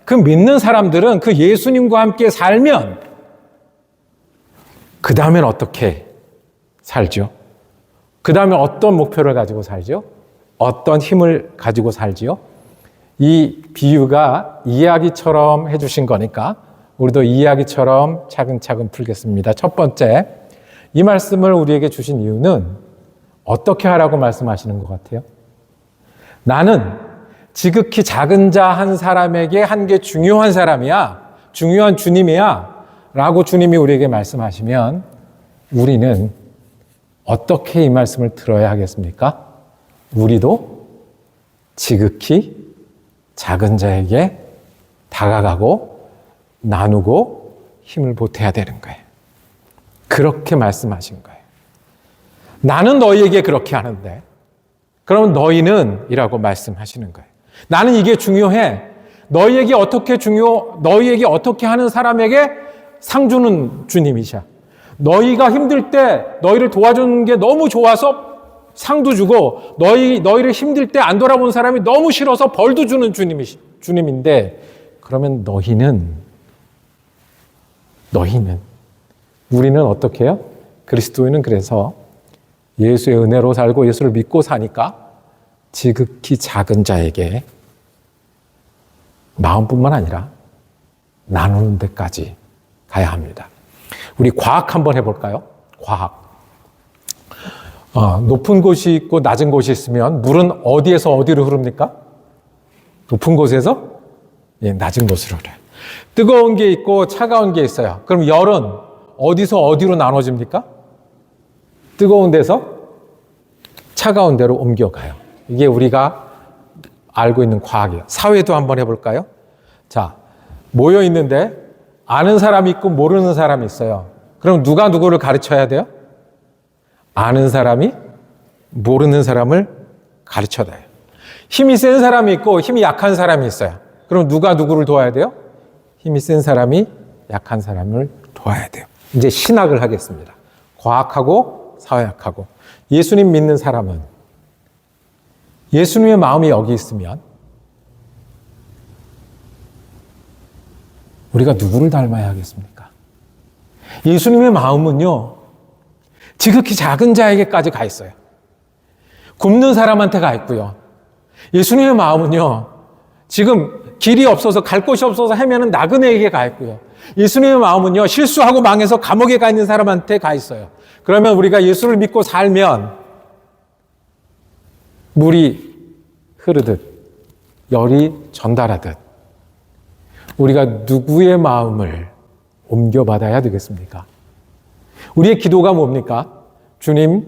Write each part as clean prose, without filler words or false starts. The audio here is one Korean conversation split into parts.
그 믿는 사람들은 그 예수님과 함께 살면 그 다음엔 어떻게 살죠? 그 다음에 어떤 목표를 가지고 살죠? 어떤 힘을 가지고 살지요? 이 비유가 이야기처럼 해주신 거니까 우리도 이야기처럼 차근차근 풀겠습니다. 첫 번째, 이 말씀을 우리에게 주신 이유는 어떻게 하라고 말씀하시는 것 같아요? 나는 지극히 작은 자 한 사람에게 한 게 중요한 사람이야. 중요한 주님이야. 라고 주님이 우리에게 말씀하시면 우리는 어떻게 이 말씀을 들어야 하겠습니까? 우리도 지극히 작은 자에게 다가가고 나누고 힘을 보태야 되는 거예요. 그렇게 말씀하신 거예요. 나는 너희에게 그렇게 하는데 그럼 너희는 이라고 말씀하시는 거예요. 나는 이게 중요해. 너희에게 어떻게 하는 사람에게 상 주는 주님이셔. 너희가 힘들 때 너희를 도와주는 게 너무 좋아서 상도 주고 너희를 힘들 때 안 돌아본 사람이 너무 싫어서 벌도 주는 주님인데 그러면 너희는 우리는 어떻게 해요? 그리스도인은 그래서 예수의 은혜로 살고 예수를 믿고 사니까 지극히 작은 자에게 마음뿐만 아니라 나누는 데까지 가야 합니다. 우리 과학 한번 해볼까요? 과학. 높은 곳이 있고 낮은 곳이 있으면 물은 어디에서 어디로 흐릅니까? 높은 곳에서 낮은 곳으로 흐려요. 뜨거운 게 있고 차가운 게 있어요. 그럼 열은 어디서 어디로 나눠집니까? 뜨거운 데서 차가운 데로 옮겨가요. 이게 우리가 알고 있는 과학이에요. 사회도 한번 해볼까요? 자, 모여 있는데 아는 사람이 있고 모르는 사람이 있어요. 그럼 누가 누구를 가르쳐야 돼요? 아는 사람이 모르는 사람을 가르쳐야 돼요. 힘이 센 사람이 있고 힘이 약한 사람이 있어요. 그럼 누가 누구를 도와야 돼요? 힘이 센 사람이 약한 사람을 도와야 돼요. 이제 신학을 하겠습니다. 과학하고 사회학하고. 예수님 믿는 사람은 예수님의 마음이 여기 있으면 우리가 누구를 닮아야 하겠습니까? 예수님의 마음은요, 지극히 작은 자에게까지 가 있어요. 굶는 사람한테 가 있고요. 예수님의 마음은요, 지금 길이 없어서 갈 곳이 없어서 헤매는 나그네에게 가 있고요. 예수님의 마음은요, 실수하고 망해서 감옥에 가 있는 사람한테 가 있어요. 그러면 우리가 예수를 믿고 살면 물이 흐르듯 열이 전달하듯 우리가 누구의 마음을 옮겨받아야 되겠습니까? 우리의 기도가 뭡니까? 주님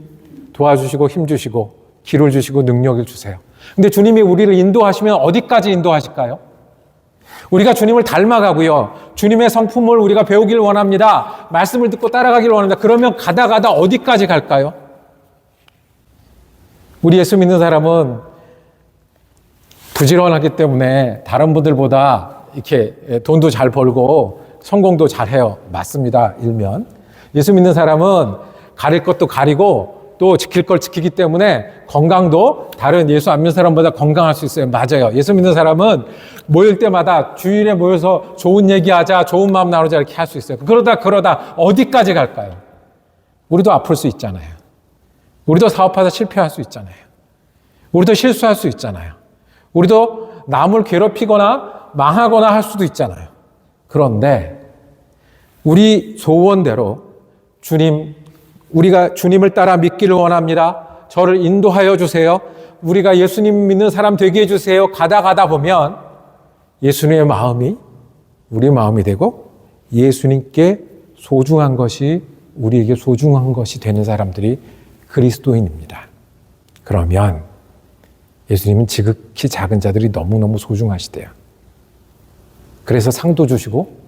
도와주시고 힘주시고 기를 주시고 능력을 주세요. 근데 주님이 우리를 인도하시면 어디까지 인도하실까요? 우리가 주님을 닮아가고요. 주님의 성품을 우리가 배우길 원합니다. 말씀을 듣고 따라가길 원합니다. 그러면 가다 어디까지 갈까요? 우리 예수 믿는 사람은 부지런하기 때문에 다른 분들보다 이렇게 돈도 잘 벌고 성공도 잘 해요. 맞습니다. 일면. 예수 믿는 사람은 가릴 것도 가리고 또 지킬 걸 지키기 때문에 건강도 다른 예수 안 믿는 사람보다 건강할 수 있어요. 맞아요. 예수 믿는 사람은 모일 때마다 주일에 모여서 좋은 얘기하자, 좋은 마음 나누자 이렇게 할 수 있어요. 그러다 어디까지 갈까요? 우리도 아플 수 있잖아요. 우리도 사업하다 실패할 수 있잖아요. 우리도 실수할 수 있잖아요. 우리도 남을 괴롭히거나 망하거나 할 수도 있잖아요. 그런데 우리 소원대로 우리가 주님을 따라 믿기를 원합니다. 저를 인도하여 주세요. 우리가 예수님 믿는 사람 되게 해주세요. 가다 보면 예수님의 마음이 우리 마음이 되고 예수님께 소중한 것이 우리에게 소중한 것이 되는 사람들이 그리스도인입니다. 그러면 예수님은 지극히 작은 자들이 너무너무 소중하시대요. 그래서 상도 주시고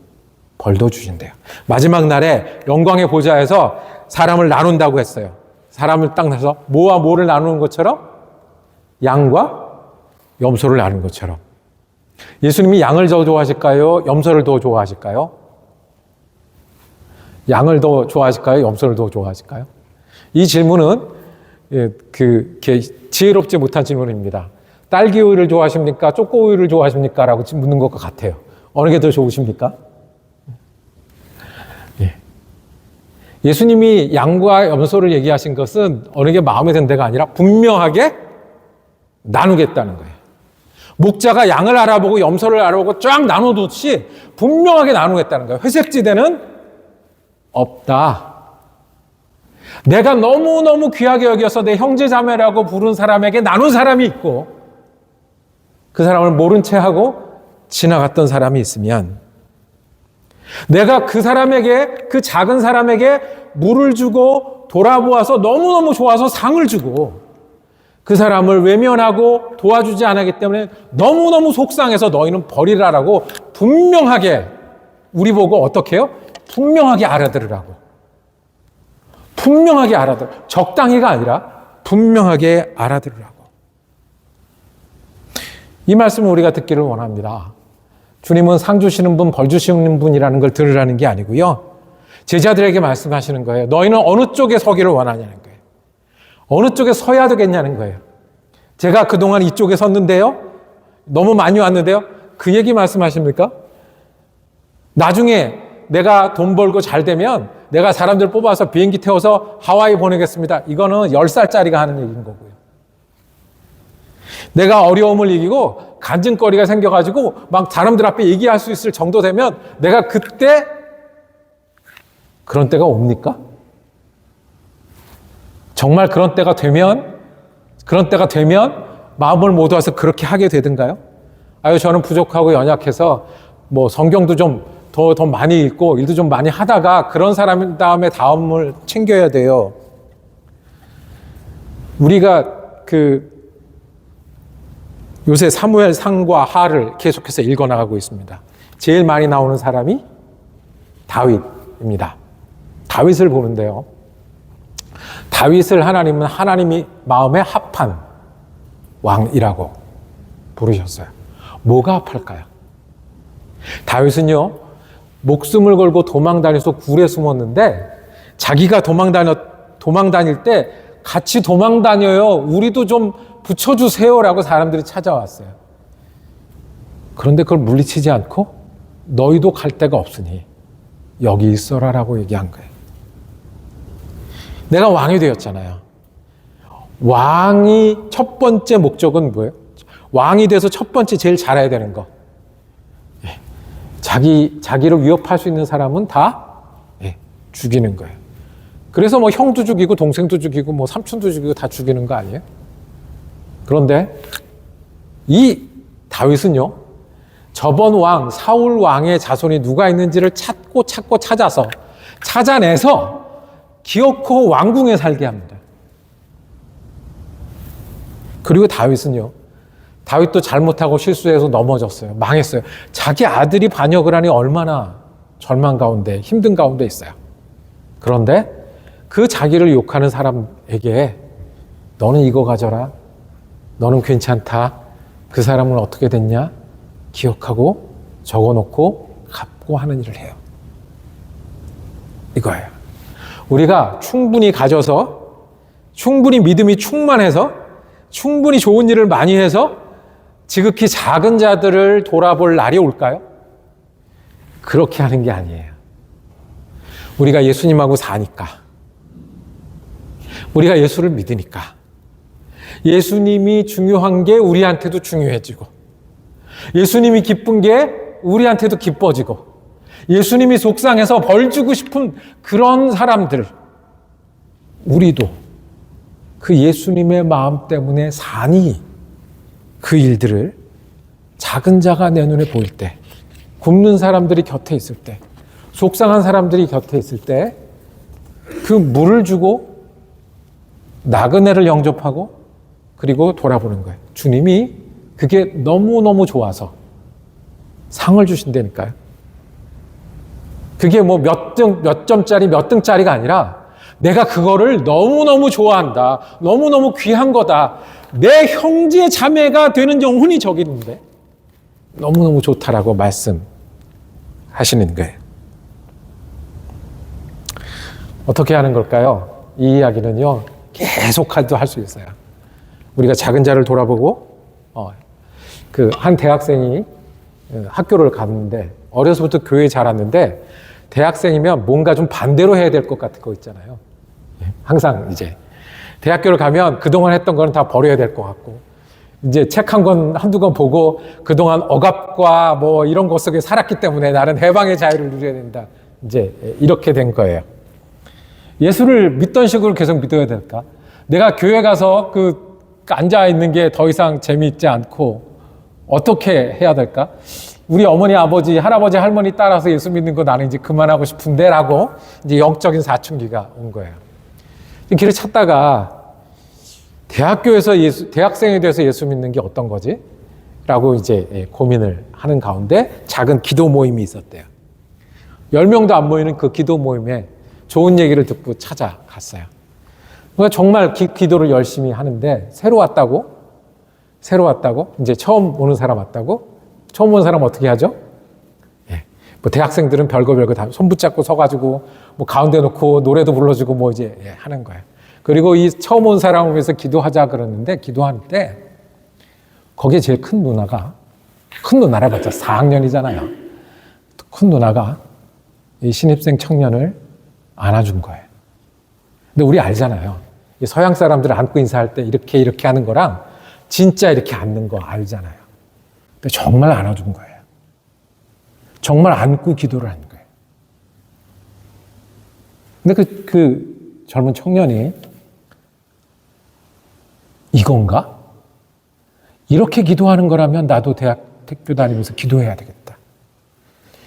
벌도 주신대요. 마지막 날에 영광의 보좌에서 사람을 나눈다고 했어요. 사람을 딱 나서 뭐와 뭐를 나누는 것처럼 양과 염소를 나누는 것처럼. 예수님이 양을 더 좋아하실까요? 염소를 더 좋아하실까요? 양을 더 좋아하실까요? 염소를 더 좋아하실까요? 이 질문은 지혜롭지 못한 질문입니다. 딸기 우유를 좋아하십니까? 초코 우유를 좋아하십니까? 라고 묻는 것과 같아요. 어느 게 더 좋으십니까? 예. 예수님이 양과 염소를 얘기하신 것은 어느 게 마음에 든 데가 아니라 분명하게 나누겠다는 거예요. 목자가 양을 알아보고 염소를 알아보고 쫙 나눠두듯이 분명하게 나누겠다는 거예요. 회색지대는 없다. 내가 너무너무 귀하게 여겨서 내 형제자매라고 부른 사람에게 나눈 사람이 있고 그 사람을 모른 채 하고 지나갔던 사람이 있으면 내가 그 사람에게, 그 작은 사람에게 물을 주고 돌아보아서 너무너무 좋아서 상을 주고 그 사람을 외면하고 도와주지 않았기 때문에 너무너무 속상해서 너희는 버리라라고 분명하게 우리 보고 어떻게 해요? 분명하게 알아들으라고. 분명하게 알아들어. 적당히가 아니라 분명하게 알아들으라고. 이 말씀을 우리가 듣기를 원합니다. 주님은 상 주시는 분, 벌 주시는 분이라는 걸 들으라는 게 아니고요. 제자들에게 말씀하시는 거예요. 너희는 어느 쪽에 서기를 원하냐는 거예요. 어느 쪽에 서야 되겠냐는 거예요. 제가 그동안 이쪽에 섰는데요. 너무 많이 왔는데요. 그 얘기 말씀하십니까? 나중에 내가 돈 벌고 잘 되면 내가 사람들 뽑아서 비행기 태워서 하와이 보내겠습니다. 이거는 10살짜리가 하는 얘기인 거고요. 내가 어려움을 이기고 간증거리가 생겨가지고 막 사람들 앞에 얘기할 수 있을 정도 되면 내가 그때 그런 때가 옵니까? 정말 그런 때가 되면 마음을 모두해서 그렇게 하게 되든가요? 아유, 저는 부족하고 연약해서 뭐 성경도 좀 더 많이 읽고 일도 좀 많이 하다가 그런 사람 다음에 다음을 챙겨야 돼요. 우리가 요새 사무엘 상과 하를 계속해서 읽어나가고 있습니다. 제일 많이 나오는 사람이 다윗입니다. 다윗을 보는데요. 다윗을 하나님은 하나님이 마음에 합한 왕이라고 부르셨어요. 뭐가 합할까요? 다윗은요, 목숨을 걸고 도망 다녀서 굴에 숨었는데 자기가 도망 다닐 때 같이 도망 다녀요. 우리도 좀 붙여주세요라고 사람들이 찾아왔어요. 그런데 그걸 물리치지 않고 너희도 갈 데가 없으니 여기 있어라라고 얘기한 거예요. 내가 왕이 되었잖아요. 왕이 첫 번째 목적은 뭐예요? 왕이 돼서 첫 번째 제일 잘해야 되는 거. 자기를 위협할 수 있는 사람은 다 죽이는 거예요. 그래서 뭐 형도 죽이고 동생도 죽이고 뭐 삼촌도 죽이고 다 죽이는 거 아니에요? 그런데 이 다윗은요, 저번 왕 사울 왕의 자손이 누가 있는지를 찾고 찾아서 찾아내서 기어코 왕궁에 살게 합니다. 그리고 다윗도 잘못하고 실수해서 넘어졌어요. 망했어요. 자기 아들이 반역을 하니 얼마나 절망 가운데, 힘든 가운데 있어요. 그런데 그 자기를 욕하는 사람에게 너는 이거 가져라. 너는 괜찮다. 그 사람은 어떻게 됐냐? 기억하고 적어놓고 갚고 하는 일을 해요. 이거예요. 우리가 충분히 가져서, 충분히 믿음이 충만해서, 충분히 좋은 일을 많이 해서 지극히 작은 자들을 돌아볼 날이 올까요? 그렇게 하는 게 아니에요. 우리가 예수님하고 사니까, 우리가 예수를 믿으니까 예수님이 중요한 게 우리한테도 중요해지고, 예수님이 기쁜 게 우리한테도 기뻐지고, 예수님이 속상해서 벌 주고 싶은 그런 사람들, 우리도 그 예수님의 마음 때문에 사니 그 일들을 작은 자가 내 눈에 보일 때, 굶는 사람들이 곁에 있을 때, 속상한 사람들이 곁에 있을 때 그 물을 주고 나그네를 영접하고 그리고 돌아보는 거예요. 주님이 그게 너무너무 좋아서 상을 주신다니까요. 그게 뭐 몇 점짜리 몇 등짜리가 아니라 내가 그거를 너무너무 좋아한다. 너무너무 귀한 거다. 내 형제 자매가 되는 영혼이 저기 있는데 너무너무 좋다라고 말씀하시는 거예요. 어떻게 하는 걸까요? 이 이야기는요, 계속 할 수 있어요. 우리가 작은 자를 돌아보고, 그 한 대학생이 학교를 갔는데 어려서부터 교회에 자랐는데 대학생이면 뭔가 좀 반대로 해야 될 것 같은 거 있잖아요. 항상 이제 대학교를 가면 그동안 했던 거는 다 버려야 될 것 같고 이제 책 한 권, 한두 권 보고 그동안 억압과 뭐 이런 것 속에 살았기 때문에 나는 해방의 자유를 누려야 된다. 이제 이렇게 된 거예요. 예수를 믿던 식으로 계속 믿어야 될까? 내가 교회 가서 앉아 있는 게 더 이상 재미있지 않고 어떻게 해야 될까? 우리 어머니, 아버지, 할아버지, 할머니 따라서 예수 믿는 거 나는 이제 그만하고 싶은데 라고 이제 영적인 사춘기가 온 거예요. 길을 찾다가 대학교에서 대학생이 돼서 예수 믿는 게 어떤 거지? 라고 이제 고민을 하는 가운데 작은 기도 모임이 있었대요. 10명도 안 모이는 그 기도 모임에 좋은 얘기를 듣고 찾아갔어요. 그러니까 정말 기도를 열심히 하는데 새로 왔다고? 이제 처음 오는 사람 왔다고? 처음 온 사람 어떻게 하죠? 뭐 대학생들은 별거 다 손 붙잡고 서가지고 뭐 가운데 놓고 노래도 불러주고 뭐 이제 하는 거예요. 그리고 이 처음 온 사람을 위해서 기도하자 그러는데 기도할 때 거기에 제일 큰 누나라 봤자 4학년이잖아요. 큰 누나가 이 신입생 청년을 안아준 거예요. 근데 우리 알잖아요. 이 서양 사람들 안고 인사할 때 이렇게 하는 거랑 진짜 이렇게 앉는 거 알잖아요. 근데 정말 안아준 거예요. 정말 안고 기도를 한 거예요. 근데 그 젊은 청년이 이건가? 이렇게 기도하는 거라면 나도 대학교 다니면서 기도해야 되겠다.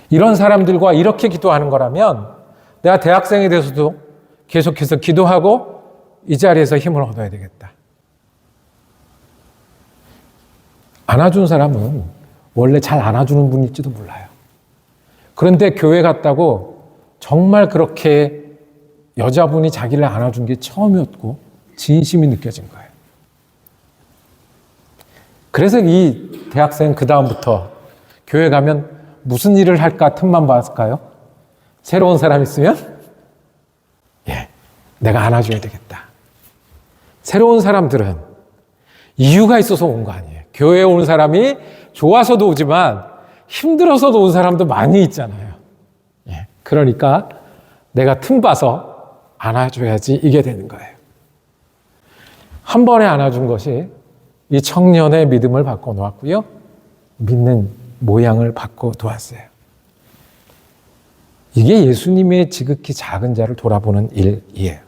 이런 사람들과 이렇게 기도하는 거라면 내가 대학생이 돼서도 계속해서 기도하고 이 자리에서 힘을 얻어야 되겠다. 안아준 사람은 원래 잘 안아주는 분일지도 몰라요. 그런데 교회 갔다고 정말 그렇게 여자분이 자기를 안아준 게 처음이었고 진심이 느껴진 거예요. 그래서 이 대학생 그 다음부터 교회 가면 무슨 일을 할까 틈만 봤을까요? 새로운 사람 있으면 내가 안아줘야 되겠다. 새로운 사람들은 이유가 있어서 온 거 아니에요. 교회에 온 사람이 좋아서도 오지만 힘들어서도 온 사람도 많이 있잖아요. 그러니까 내가 틈 봐서 안아줘야지 이게 되는 거예요. 한 번에 안아준 것이 이 청년의 믿음을 바꿔 놓았고요. 믿는 모양을 바꿔 놓았어요. 이게 예수님의 지극히 작은 자를 돌아보는 일이에요.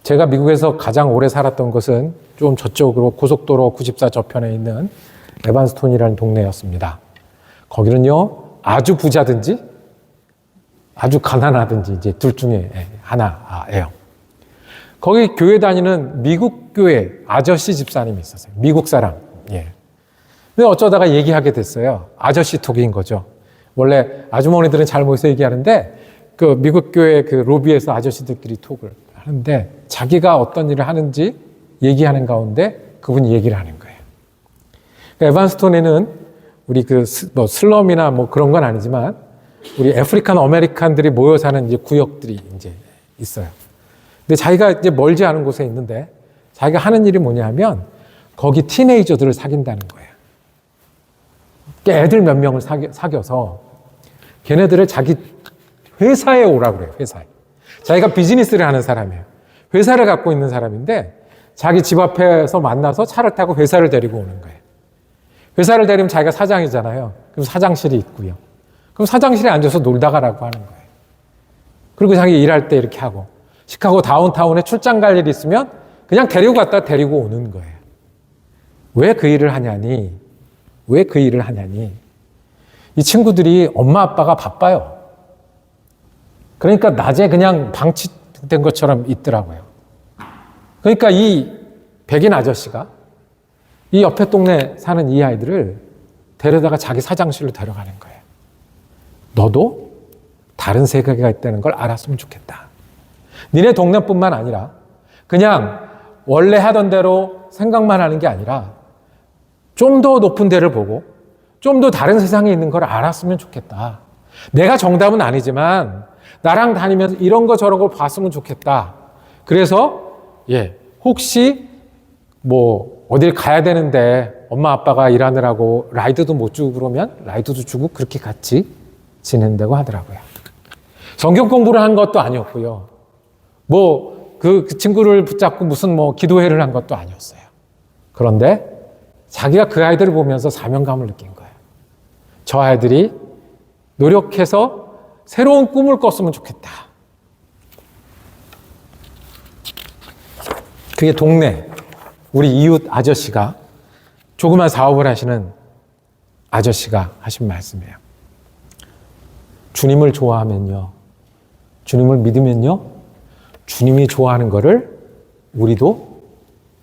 제가 미국에서 가장 오래 살았던 것은 좀 저쪽으로 고속도로 94 저편에 있는 에반스톤이라는 동네였습니다. 거기는요, 아주 부자든지 아주 가난하든지 이제 둘 중에 하나예요. 거기 교회 다니는 미국 교회 아저씨 집사님이 있었어요. 미국 사람. 근데 어쩌다가 얘기하게 됐어요. 아저씨 톡인 거죠. 원래 아주머니들은 잘 모여서 얘기하는데 그 미국 교회 그 로비에서 아저씨들끼리 톡을 하는데 자기가 어떤 일을 하는지 얘기하는 가운데 그분이 얘기를 하는 거예요. 그러니까 에반스톤에는 우리 뭐 슬럼이나 뭐 그런 건 아니지만 우리 아프리칸 아메리칸들이 모여 사는 이제 구역들이 이제 있어요. 근데 자기가 이제 멀지 않은 곳에 있는데 자기가 하는 일이 뭐냐 하면 거기 티네이저들을 사귄다는 거예요. 애들 몇 명을 사귀어서 걔네들을 자기 회사에 오라고 그래요. 회사에. 자기가 비즈니스를 하는 사람이에요. 회사를 갖고 있는 사람인데 자기 집 앞에서 만나서 차를 타고 회사를 데리고 오는 거예요. 회사를 데리면 자기가 사장이잖아요. 그럼 사장실이 있고요. 그럼 사장실에 앉아서 놀다 가라고 하는 거예요. 그리고 자기 일할 때 이렇게 하고 시카고 다운타운에 출장 갈 일이 있으면 그냥 데리고 갔다 데리고 오는 거예요. 왜 그 일을 하냐니? 이 친구들이 엄마 아빠가 바빠요. 그러니까 낮에 그냥 방치된 것처럼 있더라고요. 그러니까 이 백인 아저씨가 이 옆에 동네 사는 이 아이들을 데려다가 자기 사장실로 데려가는 거예요. 너도 다른 세계가 있다는 걸 알았으면 좋겠다. 니네 동네뿐만 아니라 그냥 원래 하던 대로 생각만 하는 게 아니라 좀 더 높은 데를 보고 좀 더 다른 세상에 있는 걸 알았으면 좋겠다. 내가 정답은 아니지만 나랑 다니면서 이런 거 저런 걸 봤으면 좋겠다. 그래서 혹시 뭐 어딜 가야 되는데 엄마 아빠가 일하느라고 라이드도 못 주고 그러면 라이드도 주고 그렇게 같이 지낸다고 하더라고요. 성경 공부를 한 것도 아니었고요. 그 친구를 붙잡고 무슨 기도회를 한 것도 아니었어요. 그런데 자기가 그 아이들을 보면서 사명감을 느낀 거예요. 저 아이들이 노력해서 새로운 꿈을 꿨으면 좋겠다. 그게 동네 우리 이웃 아저씨가 조그만 사업을 하시는 아저씨가 하신 말씀이에요. 주님을 좋아하면요, 주님을 믿으면요, 주님이 좋아하는 거를 우리도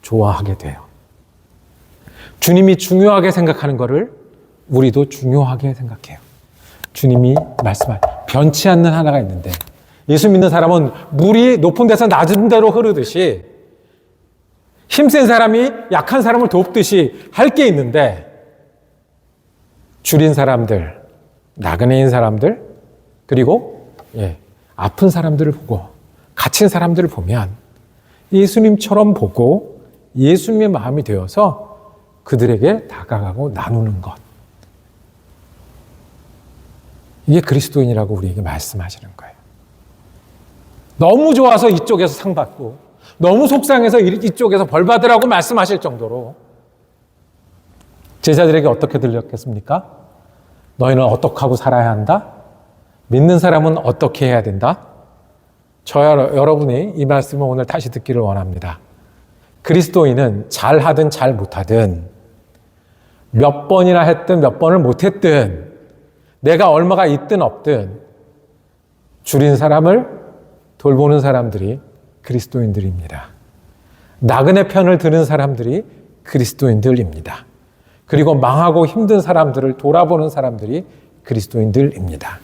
좋아하게 돼요. 주님이 중요하게 생각하는 거를 우리도 중요하게 생각해요. 주님이 말씀할 변치 않는 하나가 있는데, 예수 믿는 사람은 물이 높은 데서 낮은 데로 흐르듯이 힘센 사람이 약한 사람을 돕듯이 할 게 있는데, 줄인 사람들, 나그네인 사람들, 그리고 아픈 사람들을 보고 갇힌 사람들을 보면 예수님처럼 보고 예수님의 마음이 되어서 그들에게 다가가고 나누는 것. 이게 그리스도인이라고 우리에게 말씀하시는 거예요. 너무 좋아서 이쪽에서 상 받고 너무 속상해서 이쪽에서 벌 받으라고 말씀하실 정도로 제자들에게 어떻게 들렸겠습니까? 너희는 어떻게 하고 살아야 한다? 믿는 사람은 어떻게 해야 된다? 여러분이 이 말씀을 오늘 다시 듣기를 원합니다. 그리스도인은 잘하든 잘 못하든, 몇 번이나 했든 몇 번을 못했든, 내가 얼마가 있든 없든 줄인 사람을 돌보는 사람들이 그리스도인들입니다. 나그네 편을 드는 사람들이 그리스도인들입니다. 그리고 망하고 힘든 사람들을 돌아보는 사람들이 그리스도인들입니다.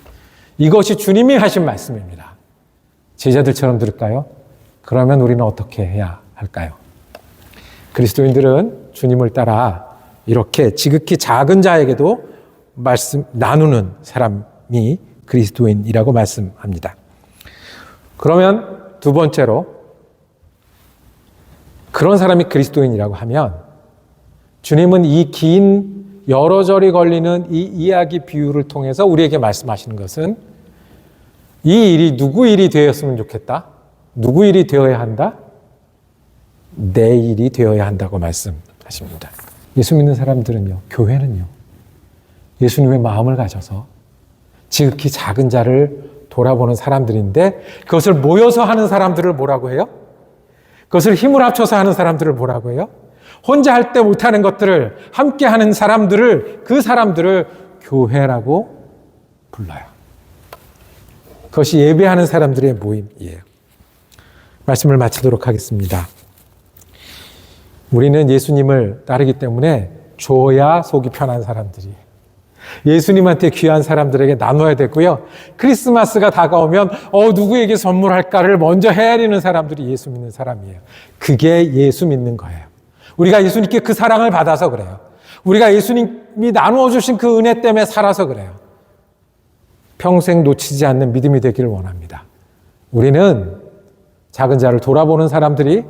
이것이 주님이 하신 말씀입니다. 제자들처럼 들을까요? 그러면 우리는 어떻게 해야 할까요? 그리스도인들은 주님을 따라 이렇게 지극히 작은 자에게도 나누는 사람이 그리스도인이라고 말씀합니다. 그러면 두 번째로, 그런 사람이 그리스도인이라고 하면 주님은 이 긴 여러 절이 걸리는 이 이야기 비유를 통해서 우리에게 말씀하시는 것은 이 일이 누구 일이 되었으면 좋겠다? 누구 일이 되어야 한다? 내 일이 되어야 한다고 말씀하십니다. 예수 믿는 사람들은요, 교회는요, 예수님의 마음을 가져서 지극히 작은 자를 돌아보는 사람들인데, 그것을 모여서 하는 사람들을 뭐라고 해요? 그것을 힘을 합쳐서 하는 사람들을 뭐라고 해요? 혼자 할 때 못하는 것들을 함께 하는 사람들을, 그 사람들을 교회라고 불러요. 그것이 예배하는 사람들의 모임이에요. 말씀을 마치도록 하겠습니다. 우리는 예수님을 따르기 때문에 줘야 속이 편한 사람들이에요. 예수님한테 귀한 사람들에게 나눠야 되고요. 크리스마스가 다가오면 누구에게 선물할까를 먼저 헤아리는 사람들이 예수 믿는 사람이에요. 그게 예수 믿는 거예요. 우리가 예수님께 그 사랑을 받아서 그래요. 우리가 예수님이 나누어 주신 그 은혜 때문에 살아서 그래요. 평생 놓치지 않는 믿음이 되기를 원합니다. 우리는 작은 자를 돌아보는 사람들이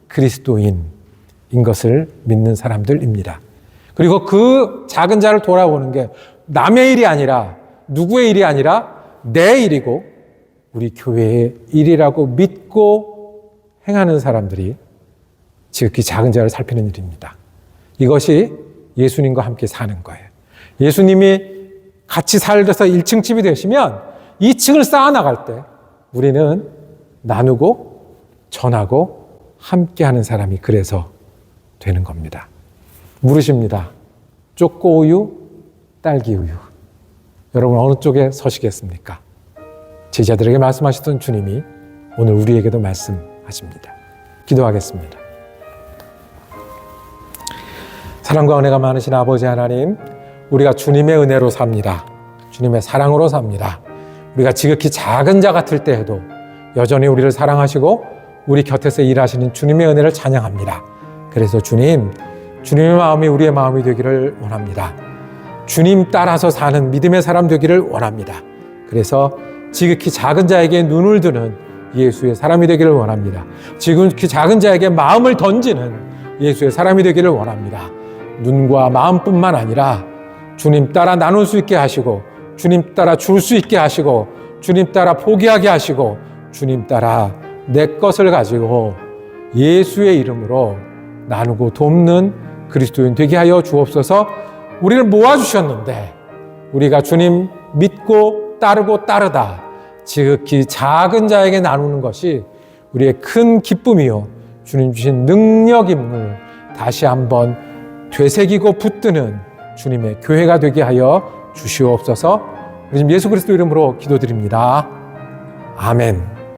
그리스도인인 것을 믿는 사람들입니다. 그리고 그 작은 자를 돌아보는 게 남의 일이 아니라, 누구의 일이 아니라 내 일이고 우리 교회의 일이라고 믿고 행하는 사람들이 지극히 작은 자를 살피는 일입니다. 이것이 예수님과 함께 사는 거예요. 예수님이 같이 살아서 1층 집이 되시면 2층을 쌓아나갈 때 우리는 나누고 전하고 함께하는 사람이 그래서 되는 겁니다. 물으십니다. 초코우유, 딸기우유. 여러분 어느 쪽에 서시겠습니까? 제자들에게 말씀하셨던 주님이 오늘 우리에게도 말씀하십니다. 기도하겠습니다. 사랑과 은혜가 많으신 아버지 하나님, 우리가 주님의 은혜로 삽니다. 주님의 사랑으로 삽니다. 우리가 지극히 작은 자 같을 때에도 여전히 우리를 사랑하시고 우리 곁에서 일하시는 주님의 은혜를 찬양합니다. 그래서 주님의 마음이 우리의 마음이 되기를 원합니다. 주님 따라서 사는 믿음의 사람 되기를 원합니다. 그래서 지극히 작은 자에게 눈을 드는 예수의 사람이 되기를 원합니다. 지극히 작은 자에게 마음을 던지는 예수의 사람이 되기를 원합니다. 눈과 마음뿐만 아니라 주님 따라 나눌 수 있게 하시고, 주님 따라 줄 수 있게 하시고, 주님 따라 포기하게 하시고, 주님 따라 내 것을 가지고 예수의 이름으로 나누고 돕는 그리스도인 되게 하여 주옵소서. 우리를 모아주셨는데 우리가 주님 믿고 따르고 따르다 지극히 작은 자에게 나누는 것이 우리의 큰 기쁨이요 주님 주신 능력임을 다시 한번 되새기고 붙드는 주님의 교회가 되게 하여 주시옵소서. 예수 그리스도 이름으로 기도드립니다. 아멘.